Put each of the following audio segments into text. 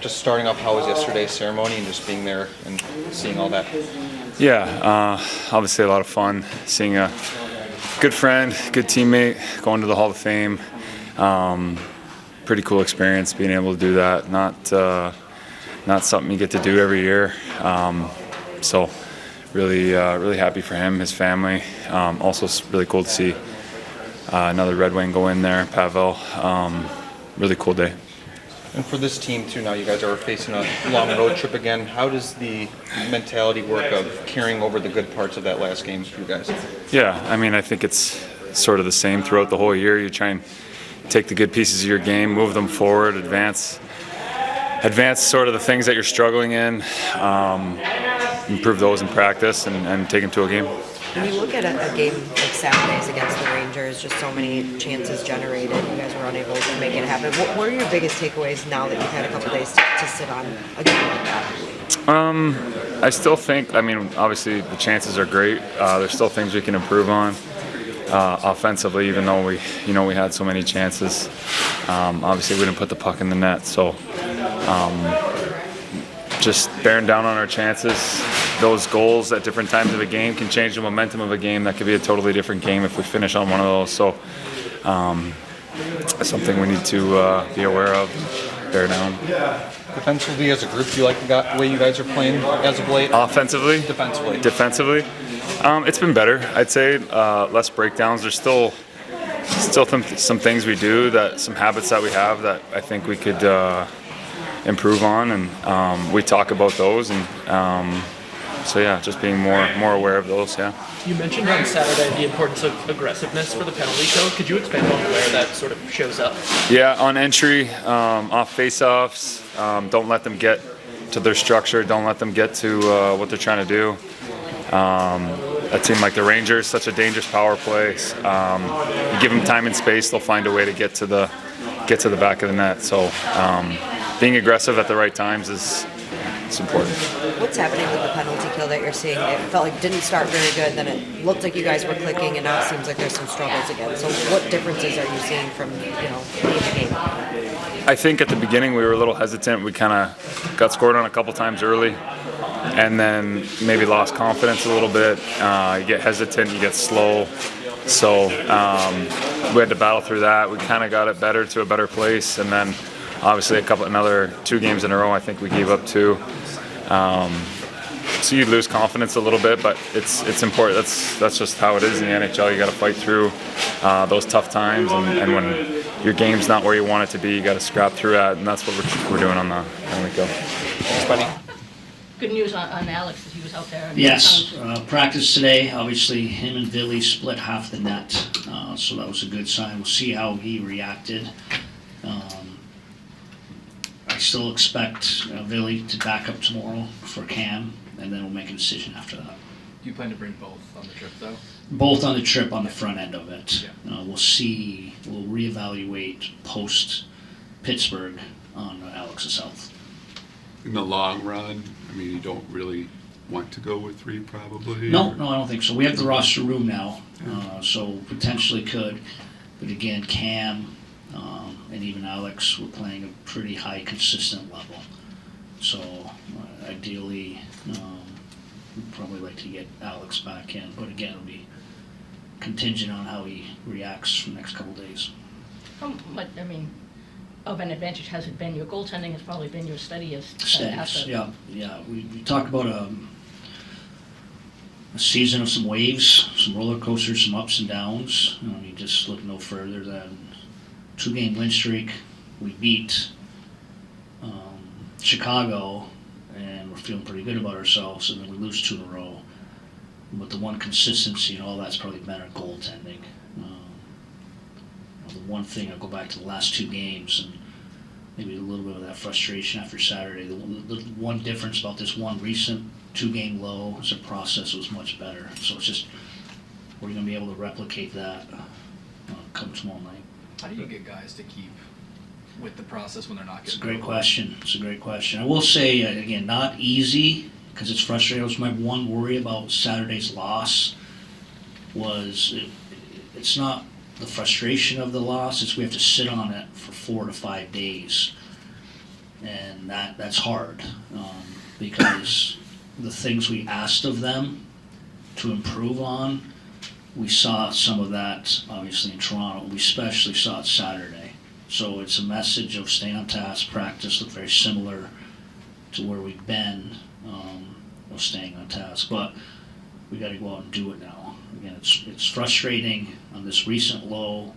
just starting off, how was yesterday's ceremony and just being there and seeing all that? Yeah, obviously a lot of fun seeing a good friend, good teammate going to the Hall of Fame. Pretty cool experience being able to do that. Not something you get to do every year. So really happy for him, his family. Also really cool to see another Red Wing go in there, Pavel. Really cool day. And for this team too, now you guys are facing a long road trip again. How does the mentality work of carrying over the good parts of that last game for you guys? Yeah, I mean, I think it's sort of the same throughout the whole year. You try and take the good pieces of your game, move them forward, advance sort of the things that you're struggling in, improve those in practice, and take them to a game. When you look at a game like Saturday's against the Rangers, just so many chances generated, you guys were unable to make it happen. What are your biggest takeaways now that you've had a couple days to sit on a game like that? I still think, I mean, obviously the chances are great. There's still things we can improve on offensively, even though we had so many chances. Obviously we didn't put the puck in the net, so just bearing down on our chances. Those goals at different times of a game can change the momentum of a game. That could be a totally different game if we finish on one of those. So something we need to be aware of, bear down. Defensively as a group, do you like the way you guys are playing as of late? Offensively? Defensively. It's been better, I'd say. Less breakdowns. There's still some things we do, some habits that we have that I think we could improve on, and we talk about those, and so yeah, just being more aware of those. Yeah. You mentioned on Saturday the importance of aggressiveness for the penalty kill. Could you expand on where that sort of shows up? Yeah, on entry, off face-offs, don't let them get to their structure. Don't let them get to what they're trying to do. A team like the Rangers, such a dangerous power play. You give them time and space, they'll find a way to get to the back of the net. So being aggressive at the right times is important. What's happening with the penalty kill that you're seeing? It felt like it didn't start very good, then it looked like you guys were clicking, and now it seems like there's some struggles again. So what differences are you seeing from game to game? I think at the beginning we were a little hesitant. We kind of got scored on a couple times early, and then maybe lost confidence a little bit. You get hesitant, you get slow. So we had to battle through that. We kind of got it better to a better place, and then obviously another 2 games in a row I think we gave up 2. So you lose confidence a little bit, but it's important. That's just how it is in the NHL. You got to fight through those tough times, and when your game's not where you want it to be, you got to scrap through that, and that's what we're doing on the penalty kill. Thanks, buddy. Good news on Alex that he was out there. Yes, practice today. Obviously, him and Billy split half the net, so that was a good sign. We'll see how he reacted. I still expect Billy to back up tomorrow for Cam, and then we'll make a decision after that. Do you plan to bring both on the trip, though? Both on the trip on the front end of it. Yeah. We'll see. We'll reevaluate post Pittsburgh on Alex's health. In the long run, I mean, you don't really want to go with 3 probably? No, I don't think so. We have the roster room now, so potentially could. But again, Cam and even Alex were playing a pretty high, consistent level. So ideally, we'd probably like to get Alex back in. But again, it'll be contingent on how he reacts for the next couple days. How much, of an advantage has it been? Your goaltending has probably been your steadiest asset. Yeah. We talk about a season of some waves, some roller coasters, some ups and downs. Just look no further than 2-game win streak. We beat Chicago, and we're feeling pretty good about ourselves, and then we lose 2 in a row. But the one consistency and all that's probably been our goaltending. The one thing, I'll go back to the last 2 games, and maybe a little bit of that frustration after Saturday. The one difference about this one recent 2-game low is the process was much better. So it's just, we're going to be able to replicate that come tomorrow night. How do you get guys to keep with the process when they're not getting? It's a great question. I will say, again, not easy, because it's frustrating. That was my one worry about Saturday's loss, was it's not the frustration of the loss, it's we have to sit on it for 4 to 5 days. and that's hard because the things we asked of them to improve on, we saw some of that obviously in Toronto. We especially saw it Saturday. So it's a message of stay on task, practice, look very similar to where we've been of staying on task. But we got to go out and do it now. Again, it's frustrating on this recent low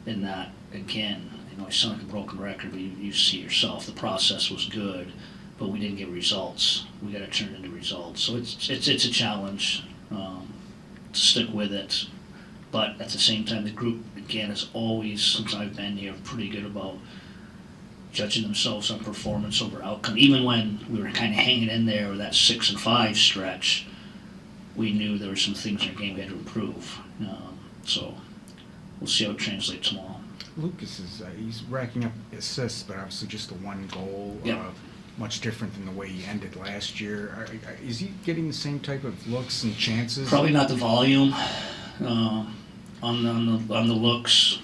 in that, again, I sound like a broken record, but you see yourself, the process was good, but we didn't get results. We got to turn it into results. So it's a challenge to stick with it. But at the same time, the group, again, is always, since I've been here, pretty good about judging themselves on performance over outcome. Even when we were kind of hanging in there with that 6 and 5 stretch, we knew there were some things in our game we had to improve. So we'll see how it translates tomorrow. Lucas he's racking up assists, but obviously just the one goal. Yep. Much different than the way he ended last year. Is he getting the same type of looks and chances? Probably not the volume on the looks.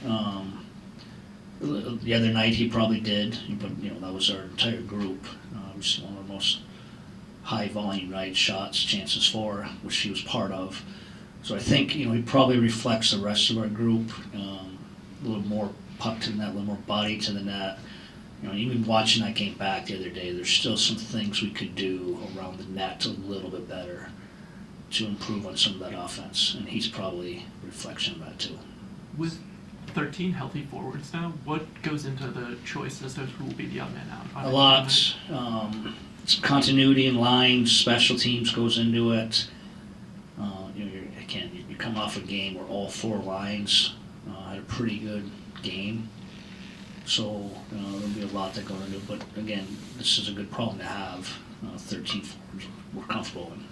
The other night he probably did, but that was our entire group. It was one of the most high volume night shots, chances for, which he was part of. So I think he probably reflects the rest of our group. A little more puck to the net, a little more body to the net. Even watching that game back the other day, there's still some things we could do around the net a little bit better to improve on some of that offense, and he's probably a reflection of that too. With 13 healthy forwards now, what goes into the choice as to who will be the odd man out? A lot. Some continuity in lines, special teams goes into it. You come off a game where all 4 lines had a pretty good game. So there'll be a lot that goes into it. But again, this is a good problem to have. 13 forwards we're comfortable in.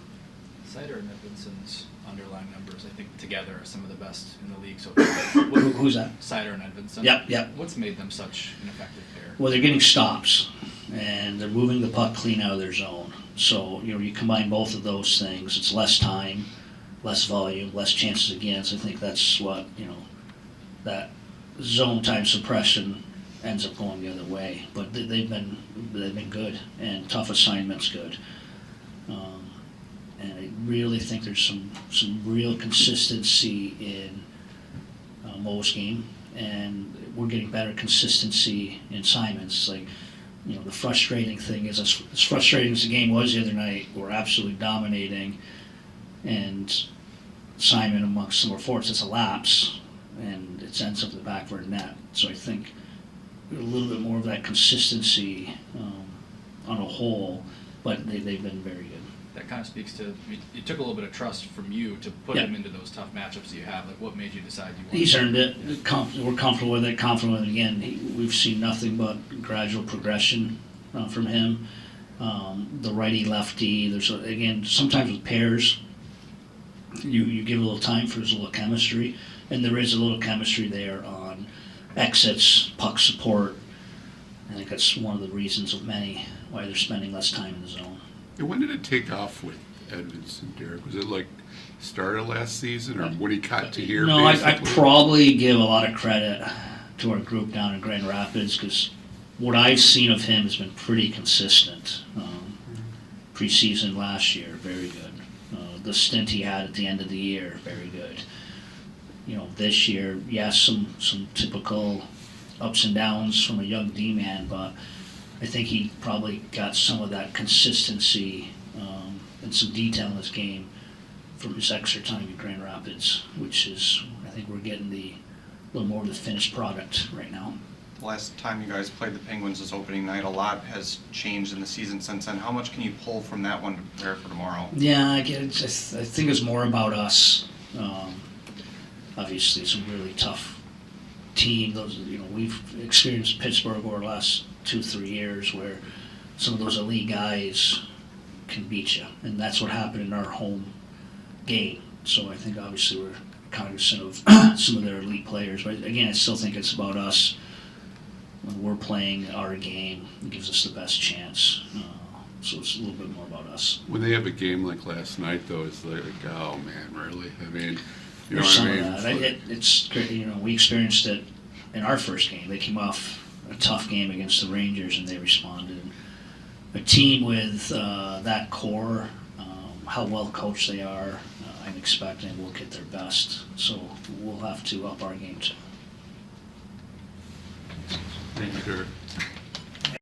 Sider and Edvinson's underlying numbers, I think, together are some of the best in the league so far. Who's that? Sider and Edvinson. Yep. What's made them such an effective pair? Well, they're getting stops, and they're moving the puck clean out of their zone. So you combine both of those things. It's less time, less volume, less chances against. I think that's what that zone time suppression ends up going the other way. But they've been good, and tough assignments good. And I really think there's some real consistency in Mo's game, and we're getting better consistency in Simon's. Like, the frustrating thing is, as frustrating as the game was the other night, we're absolutely dominating, and Simon amongst some more forwards, it's a lapse, and it ends up in the back of our net. So I think a little bit more of that consistency on a whole, but they've been very good. That kind of speaks to, it took a little bit of trust from you to put him into those tough matchups that you have. Like, what made you decide you wanted He's to? earned it. We're comfortable with it, confident with it. Again, we've seen nothing but gradual progression from him. The righty-lefty, again, sometimes with pairs, you give a little time for his little chemistry, and there is a little chemistry there on exits, puck support. I think that's one of the reasons of many why they're spending less time in the zone. And when did it take off with Edvinson, Derek? Was it like start of last season, or when he got to here? No, I probably give a lot of credit to our group down in Grand Rapids, because what I've seen of him has been pretty consistent. Preseason last year, very good. The stint he had at the end of the year, very good. This year, yes, some typical ups and downs from a young D-man, but I think he probably got some of that consistency and some detail in his game from his extra time in Grand Rapids, which is, I think we're getting a little more of the finished product right now. Last time you guys played the Penguins this opening night, a lot has changed in the season since then. How much can you pull from that one to prepare for tomorrow? Yeah, I think it's more about us. Obviously, it's a really tough team. We've experienced Pittsburgh over the last 2-3 years where some of those elite guys can beat you, and that's what happened in our home game. So I think obviously we're cognizant of some of their elite players, but again, I still think it's about us. When we're playing our game, it gives us the best chance. So it's a little bit more about us. When they have a game like last night, though, it's like, oh man, really? I mean, There's some of that. It's great. We experienced it in our first game. They came off a tough game against the Rangers, and they responded. A team with that core, how well coached they are, I'm expecting will get their best. So we'll have to up our game too. Thank you, Derek.